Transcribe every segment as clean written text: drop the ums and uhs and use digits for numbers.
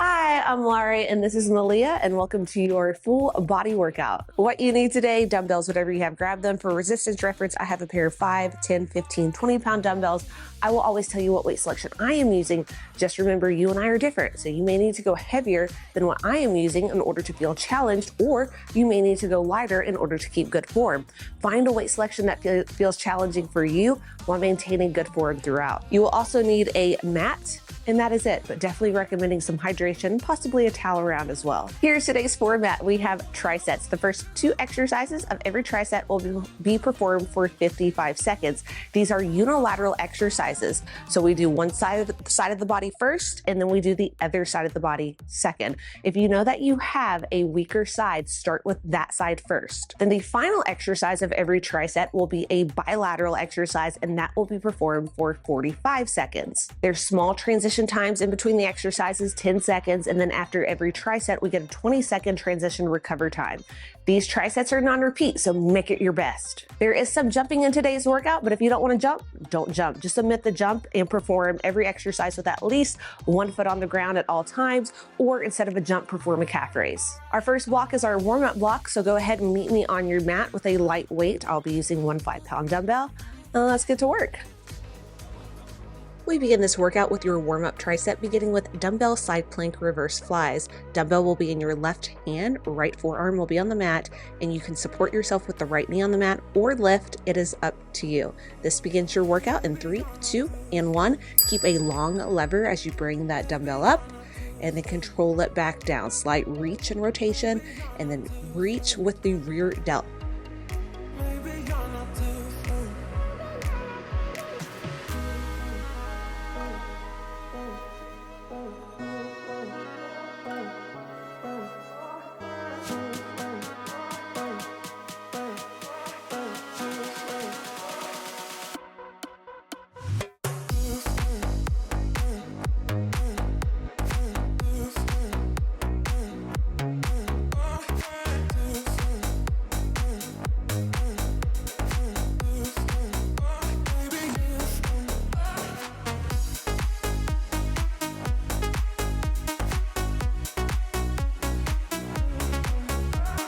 Hi, I'm Larie and this is Malia, and welcome to your full body workout. What you need today: dumbbells, whatever you have, grab them. For resistance reference, I have a pair of 5, 10, 15, 20-pound dumbbells. I will always tell you what weight selection I am using. Just remember, you and I are different, so you may need to go heavier than what I am using in order to feel challenged, or you may need to go lighter in order to keep good form. Find a weight selection that feels challenging for you while maintaining good form throughout. You will also need a mat, and that is it, but definitely recommending some hydration, possibly a towel around as well. Here's today's format. We have trisets. The first 2 exercises of every triset will be performed for 55 seconds. These are unilateral exercises. So we do one side of the body first, and then we do the other side of the body second. If you know that you have a weaker side, start with that side first. Then the final exercise of every triset will be a bilateral exercise, and that will be performed for 45 seconds. There's small transition times in between the exercises, 10 seconds, and then after every triset, we get a 20-second transition recover time. These trisets are non-repeat, so make it your best. There is some jumping in today's workout, but if you don't want to jump, don't jump. Just omit the jump and perform every exercise with at least 1 foot on the ground at all times, or instead of a jump, perform a calf raise. Our first block is our warm-up block, so go ahead and meet me on your mat with a light weight. I'll be using 1 5-pound dumbbell. Let's get to work. We begin this workout with your warm-up tricep, beginning with dumbbell side plank reverse flies. Dumbbell will be in your left hand, right forearm will be on the mat, and you can support yourself with the right knee on the mat or lift. It is up to you. This begins your workout in 3, 2, and 1. Keep a long lever as you bring that dumbbell up, and then control it back down. Slight reach and rotation, and then reach with the rear delt.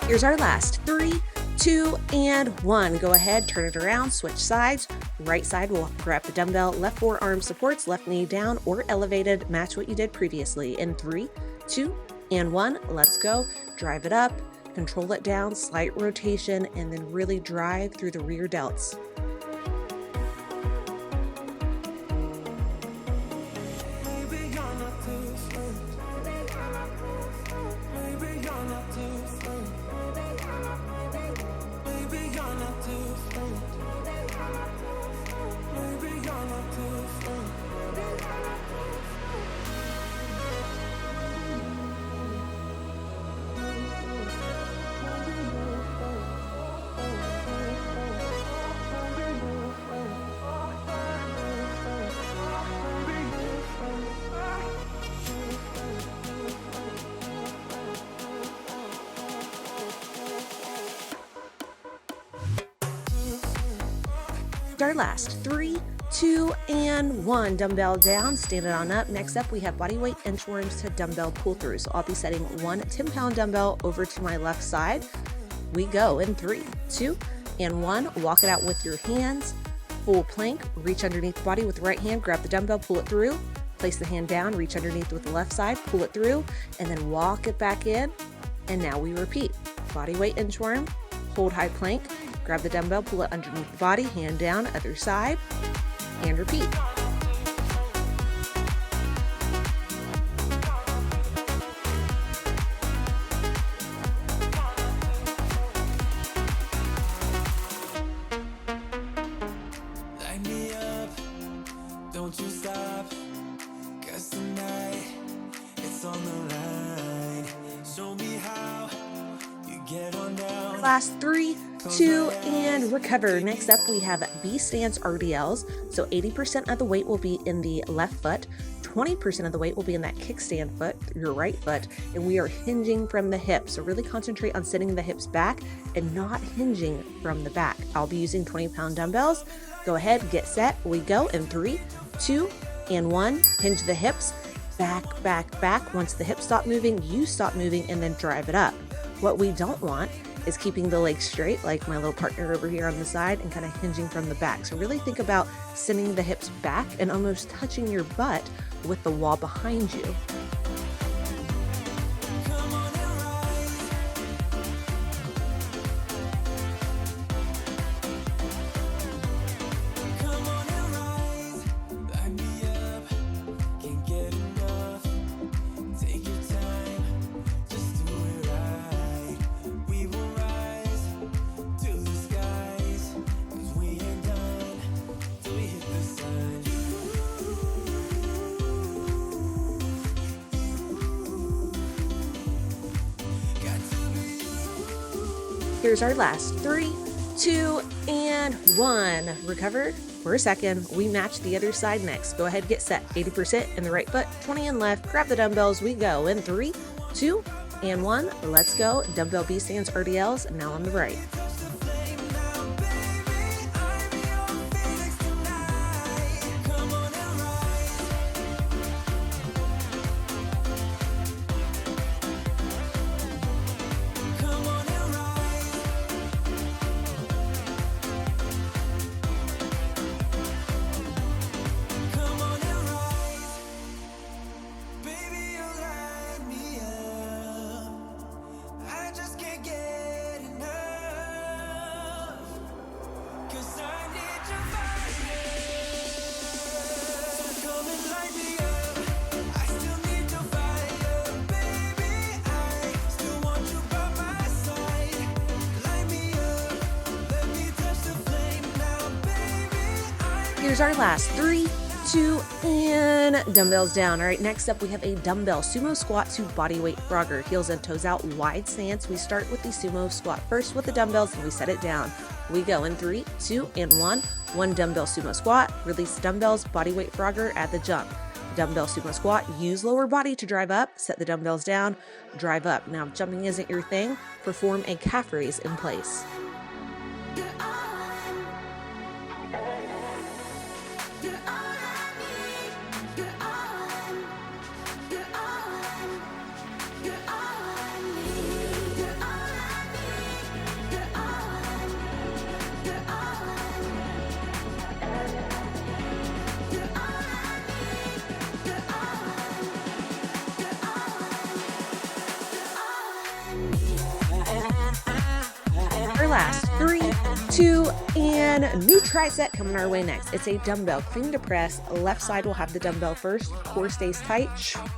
Here's our last 3, 2, and 1. Go ahead, turn it around, switch sides. Right side will grab the dumbbell, left forearm supports, left knee down or elevated. Match what you did previously. In 3, 2, and 1. Let's go. Drive it up, control it down, slight rotation, and then really drive through the rear delts. Our last 3, 2, and 1. Dumbbell down, stand it on up. Next up, we have body weight inchworms to dumbbell pull through. So I'll be setting 1 10-pound dumbbell over to my left side. We go in 3, 2, and 1. Walk it out with your hands. Full plank, reach underneath the body with the right hand, grab the dumbbell, pull it through. Place the hand down, reach underneath with the left side, pull it through, and then walk it back in. And now we repeat. Body weight inchworm, hold high plank, grab the dumbbell, pull it underneath the body, hand down, other side, and repeat. Light me up, don't you stop, 'cause tonight it's on the line. Show me how you get on down. Last 3, 2, and recover. Next up, we have B stance RDLs. So 80% of the weight will be in the left foot, 20% of the weight will be in that kickstand foot, your right foot, and we are hinging from the hips. So really concentrate on sending the hips back and not hinging from the back. I'll be using 20-pound dumbbells. Go ahead, get set. We go in 3, 2, and 1. Hinge the hips, back, back, back. Once the hips stop moving, you stop moving and then drive it up. What we don't want is keeping the legs straight like my little partner over here on the side and kind of hinging from the back. So really think about sending the hips back and almost touching your butt with the wall behind you. Here's our last 3, 2, and 1. Recover for a second. We match the other side next. Go ahead, get set. 80% in the right foot, 20 in left. Grab the dumbbells. We go in 3, 2, and 1. Let's go. Dumbbell B stands RDLs. Now on the right. Here's our last 3, 2, and dumbbells down. All right, next up we have a dumbbell sumo squat to bodyweight frogger. Heels and toes out, wide stance. We start with the sumo squat first with the dumbbells and we set it down. We go in 3, 2, and 1. 1 dumbbell sumo squat, release the dumbbells, bodyweight frogger at the jump. Dumbbell sumo squat, use lower body to drive up, set the dumbbells down, drive up. Now, if jumping isn't your thing, perform a calf raise in place. Our last 3, 2, and new tricep coming our way next. It's a dumbbell clean to press. Left side will have the dumbbell first. Core stays tight.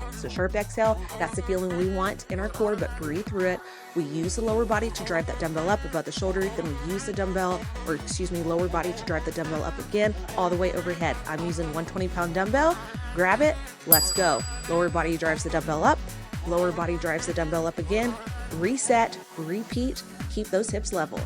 It's a sharp exhale. That's the feeling we want in our core, but breathe through it. We use the lower body to drive that dumbbell up above the shoulder. Then we use the lower body to drive the dumbbell up again, all the way overhead. I'm using 120-pound dumbbell. Grab it. Let's go. Lower body drives the dumbbell up. Lower body drives the dumbbell up again. Reset, repeat, keep those hips level.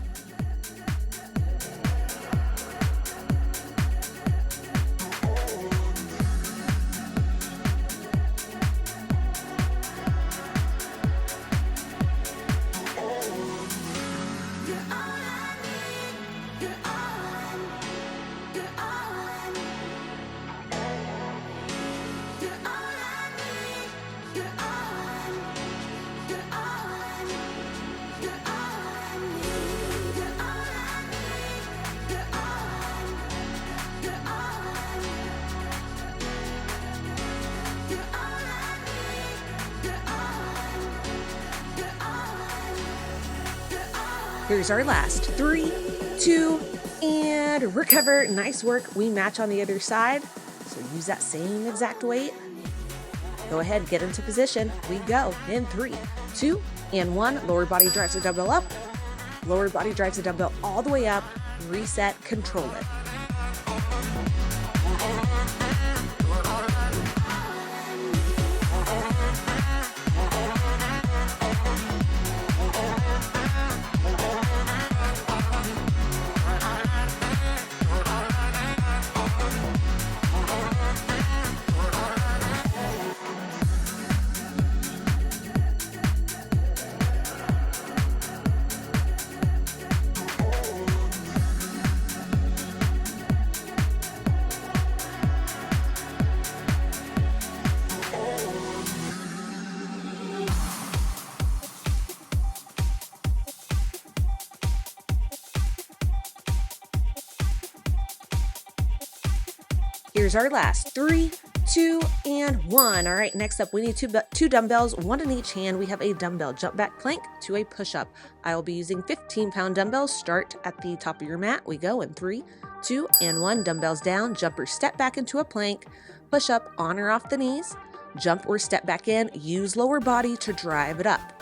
Here's our last 3, 2, and recover. Nice work. We match on the other side. So use that same exact weight. Go ahead, get into position. We go in 3, 2, and 1. Lower body drives the dumbbell up. Lower body drives the dumbbell all the way up. Reset, control it. Here's our last 3, 2, and 1. All right, next up, we need two dumbbells, one in each hand. We have a dumbbell jump back plank to a push-up. I will be using 15-pound dumbbells. Start at the top of your mat. We go in 3, 2, and 1. Dumbbells down, jump or step back into a plank, push up on or off the knees, jump or step back in, use lower body to drive it up.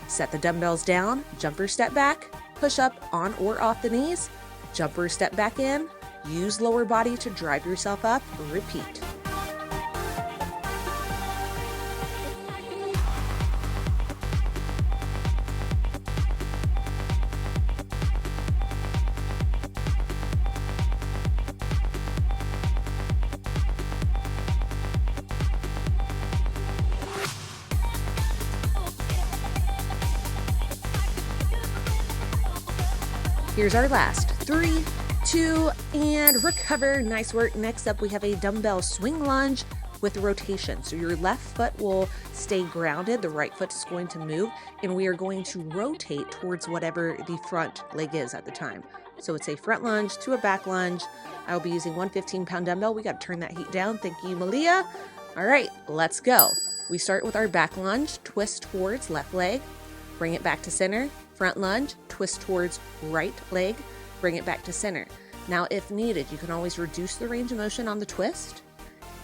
Set the dumbbells down, jump or step back, push up on or off the knees, jump or step back in, use lower body to drive yourself up, repeat. Here's our last 3, 2, and recover. Nice work. Next up, we have a dumbbell swing lunge with rotation. So your left foot will stay grounded. The right foot is going to move, and we are going to rotate towards whatever the front leg is at the time. So it's a front lunge to a back lunge. I'll be using one 15-pound dumbbell. We got to turn that heat down. Thank you, Malia. All right, let's go. We start with our back lunge, twist towards left leg, bring it back to center. Front lunge, twist towards right leg, bring it back to center. Now, if needed, you can always reduce the range of motion on the twist,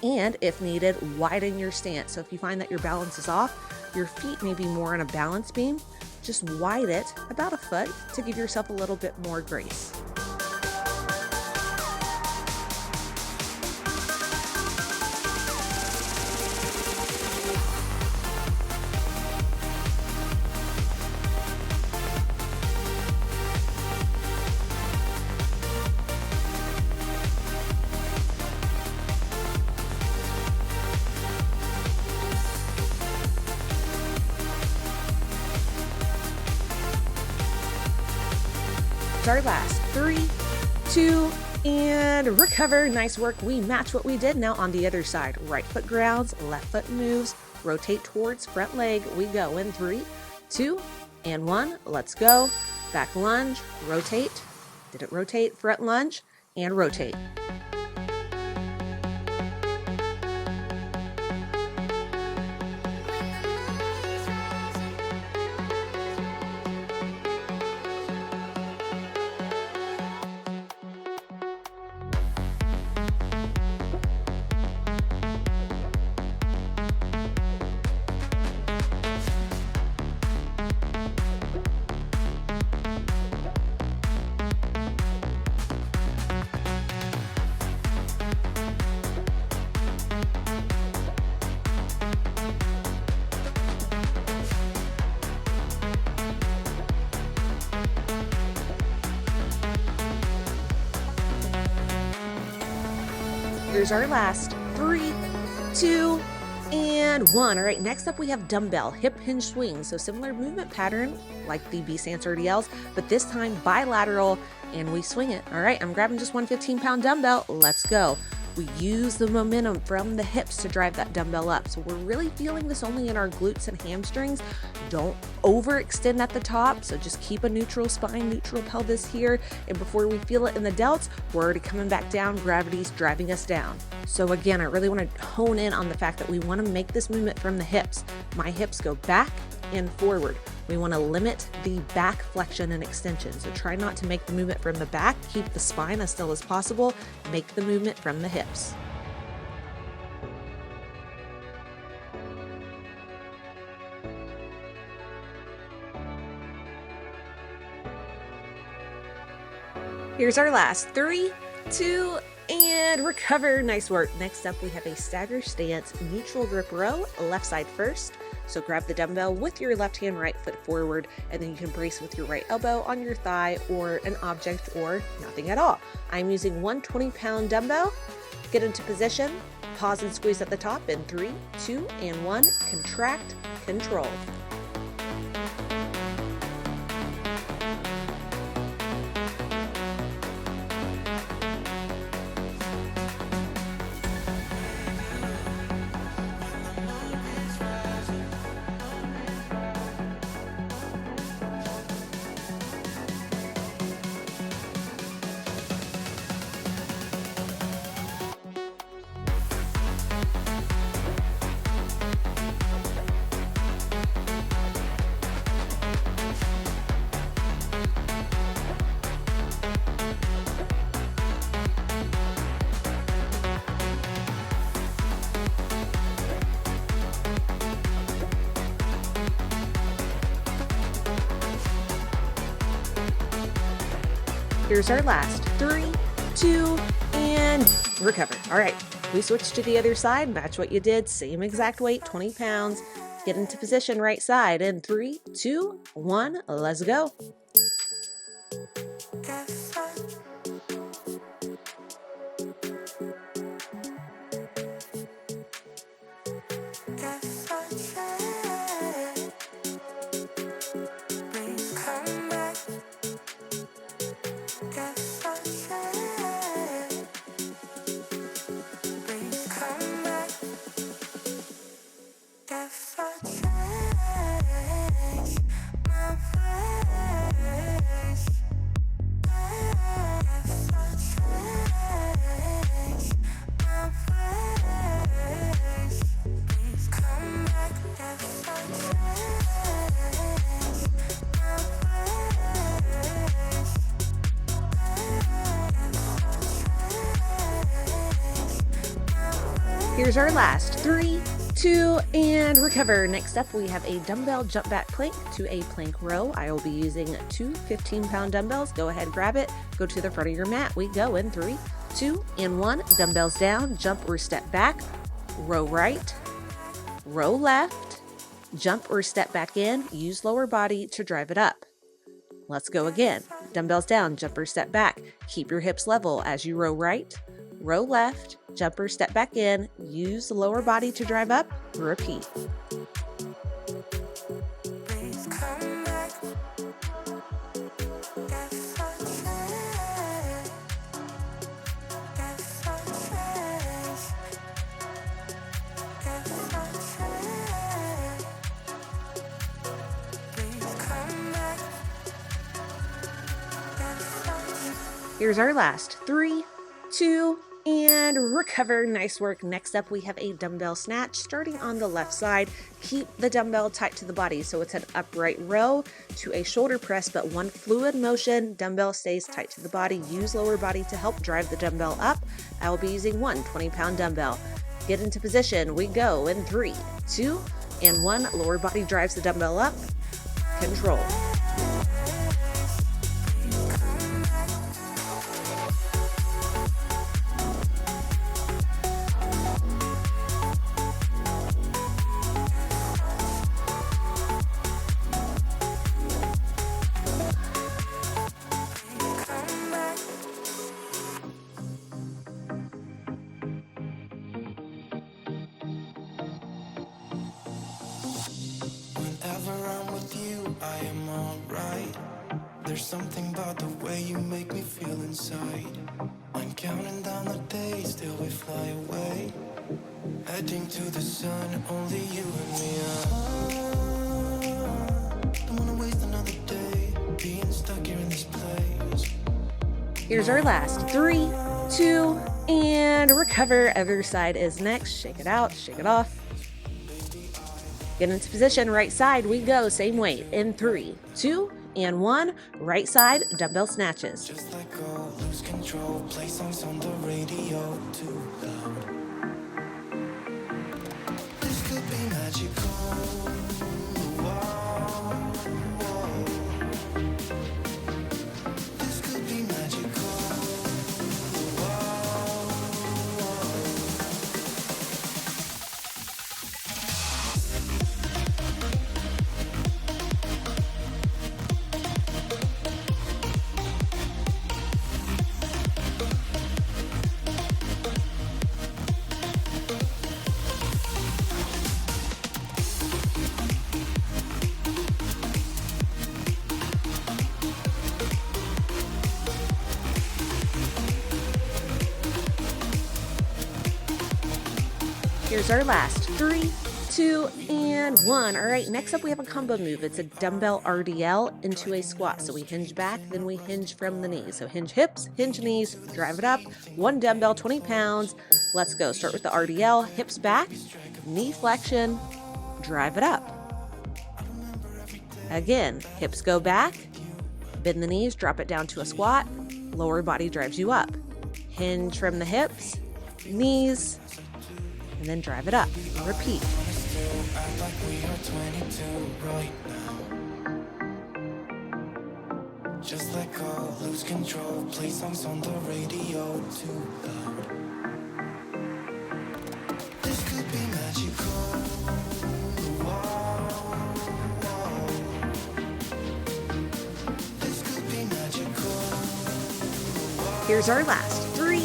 and if needed, widen your stance. So if you find that your balance is off, your feet may be more on a balance beam, just widen it about a foot to give yourself a little bit more grace. Our last 3, 2, and recover. Nice work. We match what we did. Now on the other side, right foot grounds, left foot moves, rotate towards front leg. We go in 3, 2, and 1. Let's go. Back lunge, rotate. Did it rotate? Front lunge and rotate. Here's our last 3, 2, and 1. All right, next up we have dumbbell hip hinge swing. So similar movement pattern like the B-stance RDLs, but this time bilateral, and we swing it. All right, I'm grabbing just one 15-pound dumbbell. Let's go. We use the momentum from the hips to drive that dumbbell up. So we're really feeling this only in our glutes and hamstrings. Don't overextend at the top. So just keep a neutral spine, neutral pelvis here. And before we feel it in the delts, we're already coming back down. Gravity's driving us down. So again, I really want to hone in on the fact that we want to make this movement from the hips. My hips go back and forward. We want to limit the back flexion and extension. So try not to make the movement from the back. Keep the spine as still as possible. Make the movement from the hips. Here's our last 3, 2, and recover. Nice work. Next up, we have a stagger stance, neutral grip row, left side first. So grab the dumbbell with your left hand, right foot forward, and then you can brace with your right elbow on your thigh or an object or nothing at all. I'm using one 20-pound dumbbell. Get into position, pause and squeeze at the top in 3, 2, and 1. Contract, control. Here's our last 3, 2, and recover. All right, we switch to the other side, match what you did, same exact weight, 20 pounds. Get into position, right side, in 3, 2, 1, let's go. Here's our last 3, 2, and recover. Next up, we have a dumbbell jump back plank to a plank row. I will be using 2 15-pound dumbbells. Go ahead, grab it, go to the front of your mat. We go in 3, 2, and 1. Dumbbells down, jump or step back, row right, row left, jump or step back in, use lower body to drive it up. Let's go again. Dumbbells down, jump or step back. Keep your hips level as you row right, row left, jump or step back in, use the lower body to drive up, repeat. Here's our last 3, 2, and recover. Nice work. Next up, we have a dumbbell snatch starting on the left side. Keep the dumbbell tight to the body, so it's an upright row to a shoulder press, but one fluid motion. Dumbbell stays tight to the body. Use lower body to help drive the dumbbell up. I will be using one 20-pound dumbbell. Get into position. We go in 3, 2, and 1. Lower body drives the dumbbell up. Control. I am alright. There's something about the way you make me feel inside. I'm counting down the days till we fly away, heading to the sun, only you and me. Don't wanna waste another day being stuck here in this place. Here's our last 3, 2, and recover. Other side is next. Shake it out, shake it off. Get into position, right side, we go, same weight, in 3, 2, and 1. Right side, dumbbell snatches. Just let go, lose control, play songs on the radio too loud. This could be magical. Whoa, whoa. This could be magical. Whoa, whoa. Here's our last 3, 2, and 1. All right, next up we have a combo move. It's a dumbbell RDL into a squat. So we hinge back, then we hinge from the knees. So hinge hips, hinge knees, drive it up. 1 dumbbell, 20 pounds. Let's go. Start with the RDL, hips back, knee flexion, drive it up. Again, hips go back, bend the knees, drop it down to a squat. Lower body drives you up. Hinge from the hips, knees, and then drive it up. Repeat. Act like we are 22 right now. just let go, lose control. Play songs on the radio too loud. This could be magical. This could be magical. Here's our last 3,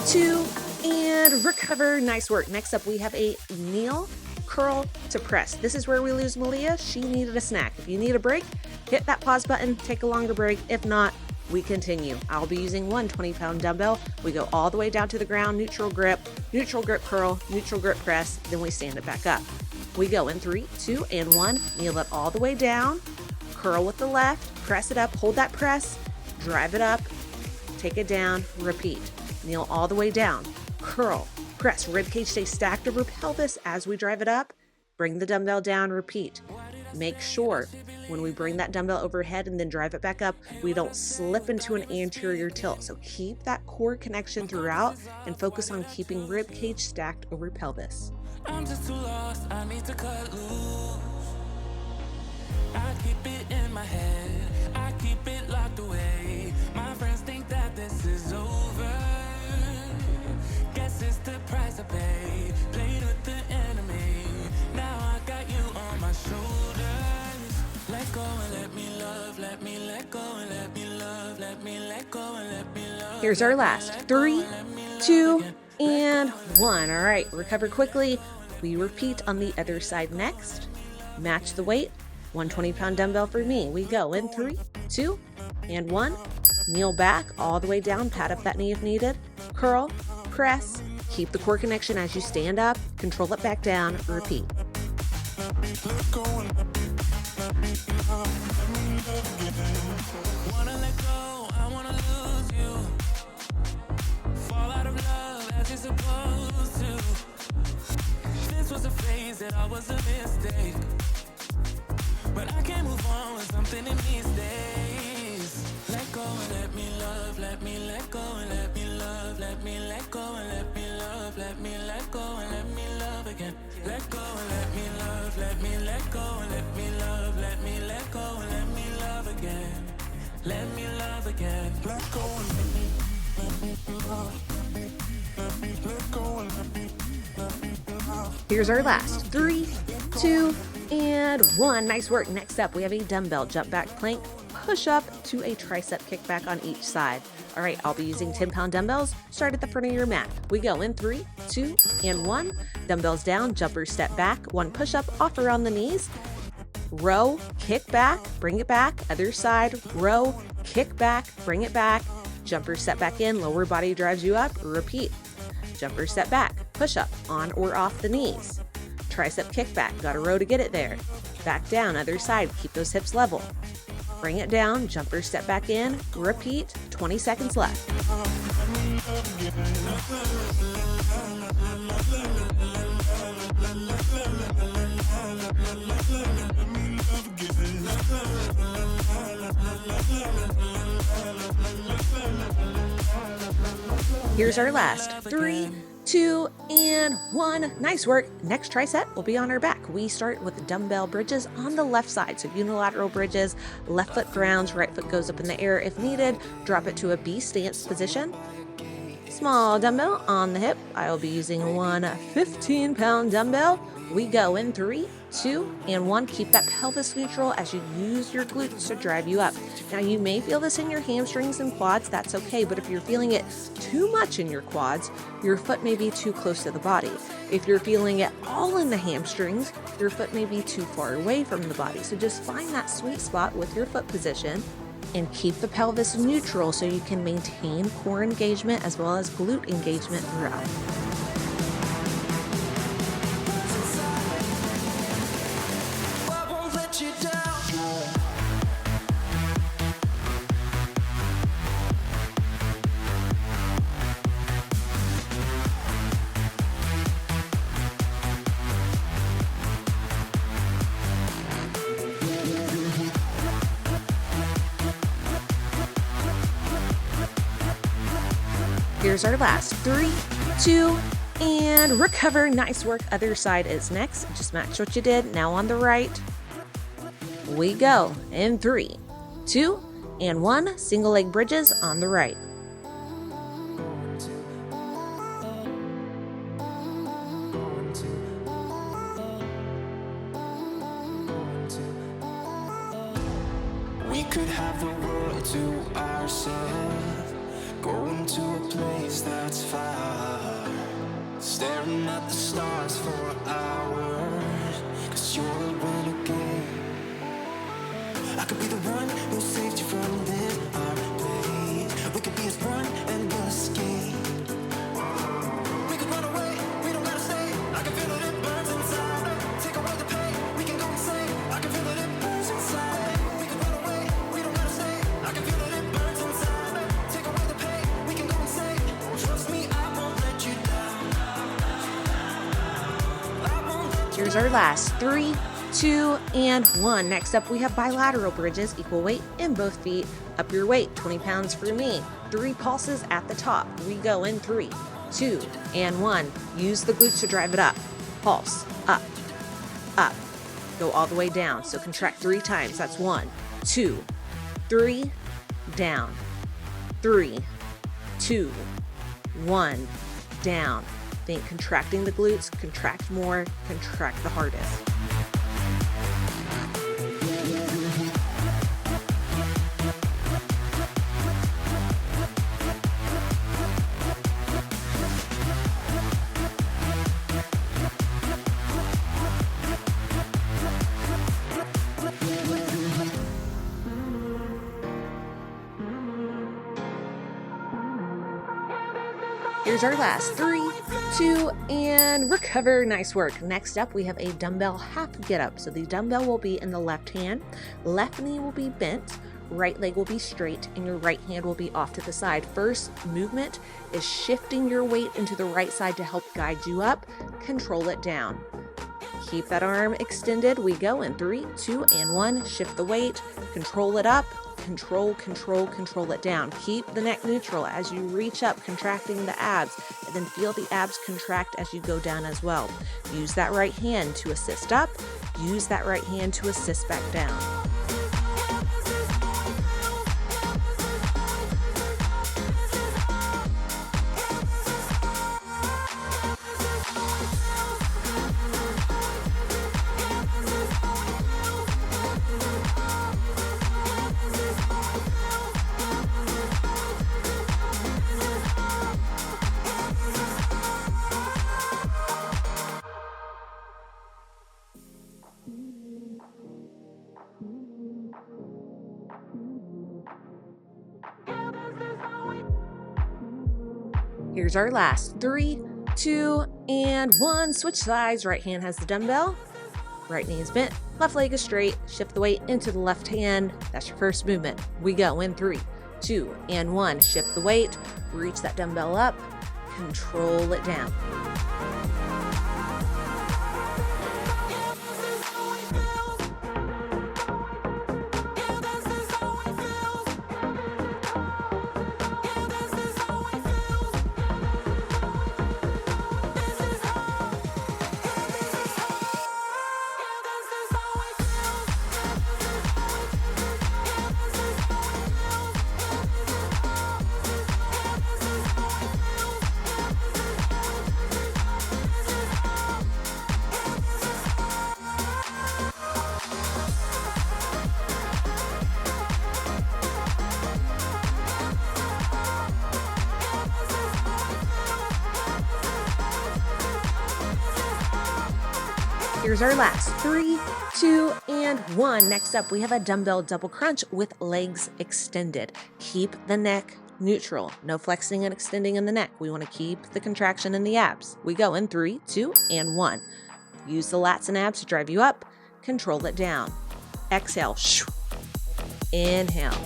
2, and recover. Nice work. Next up, we have a kneel, curl to press. This is where we lose Malia. She needed a snack. If you need a break, hit that pause button, take a longer break. If not, we continue. I'll be using one 20-pound dumbbell. We go all the way down to the ground, neutral grip curl, neutral grip press, then we stand it back up. We go in 3, 2, and 1. Kneel it all the way down, curl with the left, press it up, hold that press, drive it up, take it down, repeat. Kneel all the way down, curl, press, ribcage stays stacked over pelvis as we drive it up, bring the dumbbell down, repeat. Make sure when we bring that dumbbell overhead and then drive it back up, we don't slip into an anterior tilt. So keep that core connection throughout and focus on keeping ribcage stacked over pelvis. I'm just too lost, I need to cut loose. I keep it in my head, I keep it locked away. My friends think that this is over. Guess it's the price I pay. Played with the enemy, now I got you on my shoulders. Let go and let me love, let me let go and let me love, let me let go and let me love. Here's our last 3, 2, and 1. All right, recover quickly. We repeat on the other side next. Match the weight. 120-pound dumbbell for me. We go in 3, 2, and 1. Kneel back all the way down. Pat up that knee if needed. Curl, press. Keep the core connection as you stand up. Control it back down. Repeat. Wanna let go, I wanna lose you. Fall out of love as you're supposed to. This was a phase that I was a mistake, but I can't move on with something in these days. Let go and let me love, let me let go and let me love, let me let go and let me love, let me let go and let me love again. Let go and let me love, let me let go and let me love, let me let go and let me love again. Let me love again. Let go and let me love, let me let go and let me love. Here's our last 3, 2, and 1. Nice work. Next up, we have a dumbbell jump back plank push up to a tricep kickback on each side. All right, I'll be using 10-pound dumbbells. Start at the front of your mat. We go in 3, 2, and 1. Dumbbells down, jumper step back, 1 push up, off around the knees. Row, kick back, bring it back, other side, row, kick back, bring it back, jumper step back in, lower body drives you up, repeat. Jumper step back, push up, on or off the knees. Tricep kickback, got a row to get it there. Back down, other side, keep those hips level. Bring it down, jumper step back in, repeat, 20 seconds left. Here's our last 3, 2, and 1. Nice work. Next tricep will be on our back. We start with dumbbell bridges on the left side. So unilateral bridges, left foot grounds, right foot goes up in the air if needed. Drop it to a B stance position. Small dumbbell on the hip. I will be using one 15-pound dumbbell. We go in 3, 2, and 1. Keep that pelvis neutral as you use your glutes to drive you up. Now you may feel this in your hamstrings and quads, that's okay, but if you're feeling it too much in your quads, your foot may be too close to the body. If you're feeling it all in the hamstrings, your foot may be too far away from the body. So just find that sweet spot with your foot position and keep the pelvis neutral so you can maintain core engagement as well as glute engagement throughout. Here's our last 3, 2, and recover. Nice work. Other side is next. Just match what you did. Now on the right. We go in 3, 2, and 1, single leg bridges on the right. We could have the world to ourselves, going to a place that's far, staring at the stars for hours, 'cause you're a renegade. I could be the one who saved you from this our place. We could be as one and we'll escape. We could run away, we don't gotta stay. I can feel it, it burns inside. Take away the pain, we can go insane. I can feel it, it burns inside. We could run away, we don't gotta stay. I can feel it, it burns inside. Take away the pain, we can go insane. Trust me, I won't let you down. I won't let you. Here's our last 3, 2, and 1. Next up, we have bilateral bridges, equal weight in both feet. Up your weight, 20 pounds for me. 3 pulses at the top. We go in 3, 2, and 1. Use the glutes to drive it up. Pulse, up, up. Go all the way down. So contract 3 times. That's 1, 2, 3, down. 3, 2, 1, down. Think contracting the glutes, contract more, contract the hardest. Here's our last 3, 2, and recover. Nice work. Next up, we have a dumbbell half get up. So the dumbbell will be in the left hand, left knee will be bent, right leg will be straight, and your right hand will be off to the side. First movement is shifting your weight into the right side to help guide you up. Control it down. Keep that arm extended. We go in 3, 2, and 1. Shift the weight, control it up. Control, control, control it down. Keep the neck neutral as you reach up, contracting the abs, and then feel the abs contract as you go down as well. Use that right hand to assist up. Use that right hand to assist back down. Here's our last 3, 2, and 1. Switch sides. Right hand has the dumbbell. Right knee is bent. Left leg is straight. Shift the weight into the left hand. That's your first movement. We go in 3, 2, and 1. Shift the weight. Reach that dumbbell up. Control it down. Here's our last 3, 2, and 1. Next up, we have a dumbbell double crunch with legs extended. Keep the neck neutral. No flexing and extending in the neck. We want to keep the contraction in the abs. We go in 3, 2, and 1. Use the lats and abs to drive you up. Control it down. Exhale. Inhale.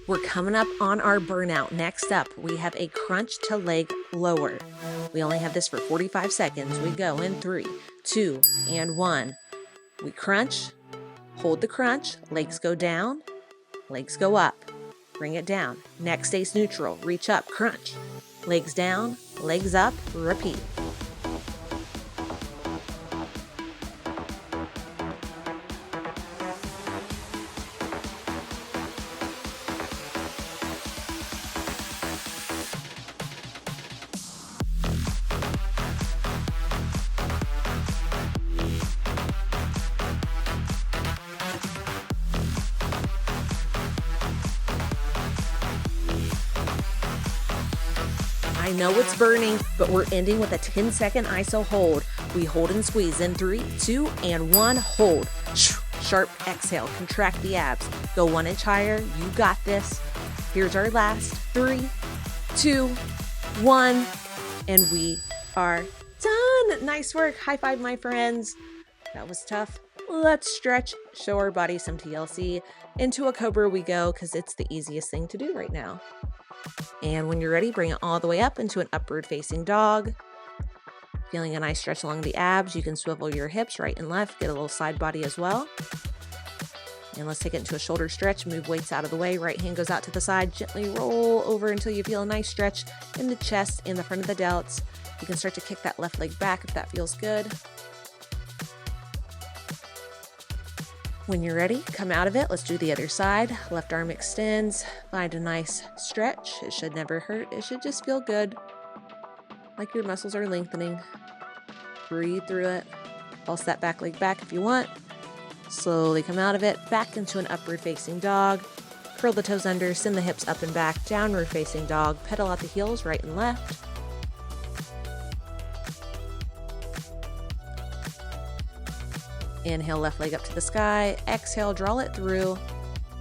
We're coming up on our burnout. Next up, we have a crunch to leg lower. We only have this for 45 seconds. We go in 3, 2, and 1. We crunch, hold the crunch, legs go down, legs go up, bring it down. Neck stays neutral, reach up, crunch, legs down, legs up, repeat. I know it's burning, but we're ending with a 10-second ISO hold. We hold and squeeze in 3, 2, and 1, hold. Sharp exhale, contract the abs. Go 1 inch higher, you got this. Here's our last 3, 2, 1, and we are done. Nice work. High five, my friends. That was tough. Let's stretch, show our body some TLC. Into a cobra we go, because it's the easiest thing to do right now. And when you're ready, bring it all the way up into an upward facing dog. Feeling a nice stretch along the abs, you can swivel your hips right and left, get a little side body as well. And let's take it into a shoulder stretch, move weights out of the way, right hand goes out to the side, gently roll over until you feel a nice stretch in the chest, in the front of the delts. You can start to kick that left leg back if that feels good. When you're ready, come out of it. Let's do the other side. Left arm extends. Find a nice stretch. It should never hurt. It should just feel good, like your muscles are lengthening. Breathe through it. Pulse that back leg back if you want. Slowly come out of it. Back into an upward facing dog. Curl the toes under. Send the hips up and back. Downward facing dog. Pedal out the heels right and left. Inhale, left leg up to the sky. Exhale, draw it through.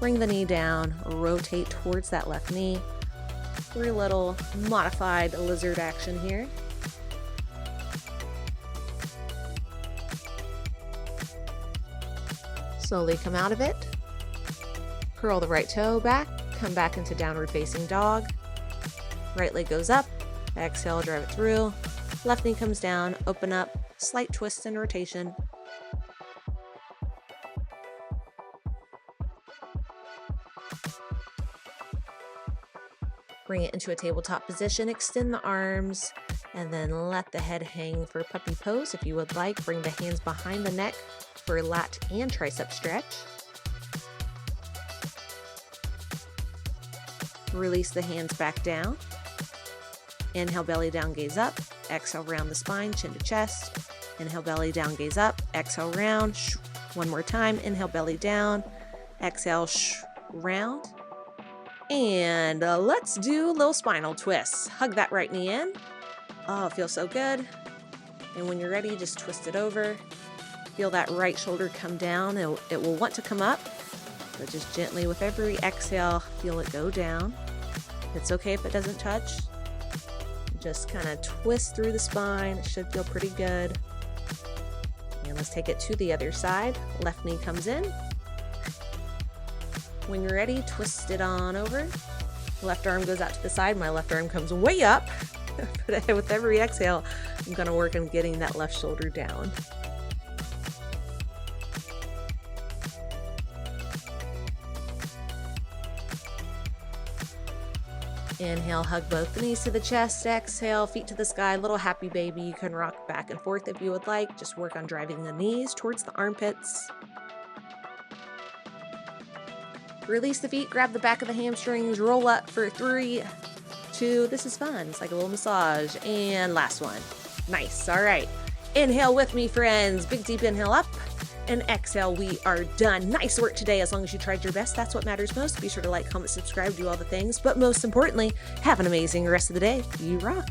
Bring the knee down. Rotate towards that left knee. 3 little modified lizard action here. Slowly come out of it. Curl the right toe back. Come back into downward facing dog. Right leg goes up. Exhale, drive it through. Left knee comes down. Open up. Slight twist and rotation. Bring it into a tabletop position, extend the arms, and then let the head hang for puppy pose if you would like. Bring the hands behind the neck for lat and tricep stretch. Release the hands back down. Inhale, belly down, gaze up. Exhale, round the spine, chin to chest. Inhale, belly down, gaze up. Exhale, round. One more time. Inhale, belly down. Exhale, round. And let's do a little spinal twists. Hug that right knee in. Oh, it feels so good. And when you're ready, just twist it over. Feel that right shoulder come down. It will want to come up, but just gently with every exhale, feel it go down. It's okay if it doesn't touch. Just kind of twist through the spine. It should feel pretty good. And let's take it to the other side. Left knee comes in. When you're ready, twist it on over. Left arm goes out to the side. My left arm comes way up. But with every exhale, I'm going to work on getting that left shoulder down. Inhale, hug both the knees to the chest. Exhale, feet to the sky. Little happy baby. You can rock back and forth if you would like. Just work on driving the knees towards the armpits. Release the feet, grab the back of the hamstrings, roll up for 3, 2. This is fun. It's like a little massage. And last one. Nice. All right. Inhale with me, friends. Big deep inhale up. And exhale, we are done. Nice work today. As long as you tried your best, that's what matters most. Be sure to like, comment, subscribe, do all the things. But most importantly, have an amazing rest of the day. You rock.